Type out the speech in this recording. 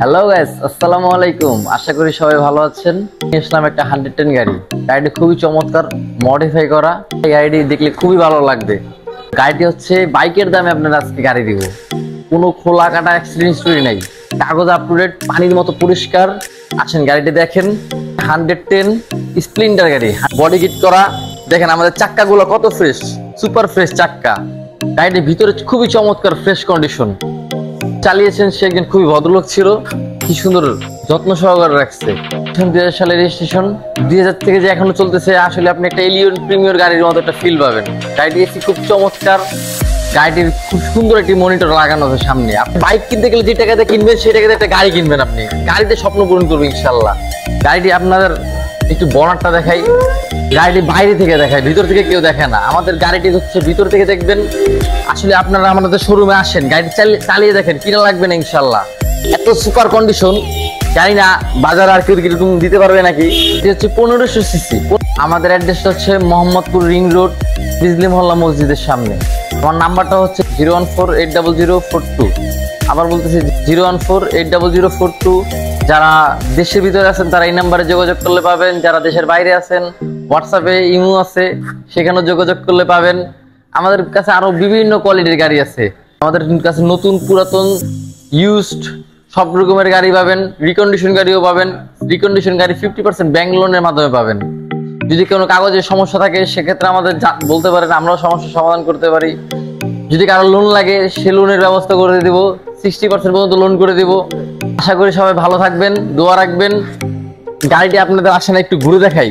Hello guys, আসসালামু আলাইকুম। আশা করি সবাই ভালো আছেন। ইসলাম একটা 110 গাড়ি। গাড়িটি খুবই চমৎকার, মডিফাই করা। এই গাড়িটি দেখলে খুবই ভালো লাগবে। গাড়িটি হচ্ছে বাইকের দামে আপনারা আজকে গাড়ি দিব। কোনো খোলা কাটা অ্যাক্সিডেন্ট স্টোরি নাই, কাগজ আপ টু ডেট, পানির মতো পরিষ্কার। আসেন গাড়িটি দেখেন। 110 স্প্লেন্ডার গাড়ি, বডি কিট করা। দেখেন আমাদের চাক্কাগুলো কত ফ্রেশ, সুপার ফ্রেশ চাক্কা। গাড়িটির ভিতরে খুবই চমৎকার ফ্রেশ কন্ডিশন। চালিয়েছেন সে একজন খুবই ভদ্রলোক ছিল, কি সুন্দর যত্ন সহকারে রাখছে। 2000 সালের রেজিস্ট্রেশন, 2000 থেকে যে এখনো চলতেছে। আসলে আপনি একটা এলিয়ন প্রিমিয়ার গাড়ির মতো একটা ফিল পাবেন। গাড়িটি এসি খুব চমৎকার। গাড়িটির খুব সুন্দর একটি মনিটর লাগানো আছে সামনে। আপনি বাইক কিনতে গেলে যে টাকাতে কিনবেন সেই টাকাতে একটা গাড়ি কিনবেন। আপনি গাড়িতে স্বপ্ন পূরণ করবেন ইনশাল্লাহ। গাড়িটি আপনাদের একটু বর্ডারটা দেখাই। গাড়িটি বাইরে থেকে দেখায়, ভিতর থেকে কেউ দেখে না। আমাদের গাড়িটি হচ্ছে ভিতর থেকে দেখবেন। আসলে আপনারা আমাদের শোরুমে আসেন, গাড়ি চালিয়ে দেখেন, কিনা লাগবে না ইনশাল্লাহ। এত সুপার কন্ডিশন, জানি না বাজারে আর কেউ কিরকম দিতে পারবে নাকি। এটি হচ্ছে 1500 সিসি। আমাদের অ্যাড্রেসটা হচ্ছে মোহাম্মদপুর রিং রোড, বিজলি মহল্লা মসজিদের সামনে। আমার নাম্বারটা হচ্ছে 014800442। আবার বলতেছি 014800442। যারা দেশের ভিতরে আছেন তারা এই নাম্বারে যোগাযোগ করলে পাবেন। যারা দেশের বাইরে আছেন, হোয়াটসঅ্যাপে ইমো আছে, সেখানেও যোগাযোগ করলে পাবেন। আমাদের কাছে আরো বিভিন্ন কোয়ালিটির গাড়ি আছে। আমাদের কাছে নতুন, পুরাতন, ইউজড সব রকমের গাড়ি পাবেন। রিকন্ডিশন গাড়িও পাবেন। রিকন্ডিশন গাড়ি 50% ব্যাংক লোনের মাধ্যমে পাবেন। যদি কোনো কাগজের সমস্যা থাকে সেক্ষেত্রে আমাদের বলতে পারেন, আমরাও সমস্যার সমাধান করতে পারি। যদি কারো লোন লাগে সে লোনের ব্যবস্থা করে দিব, 60% পর্যন্ত লোন করে দিব। আশা করি সবাই ভালো থাকবেন, দোয়া রাখবেন। গাড়িটি আপনাদের আসেন একটু ঘুরে দেখাই।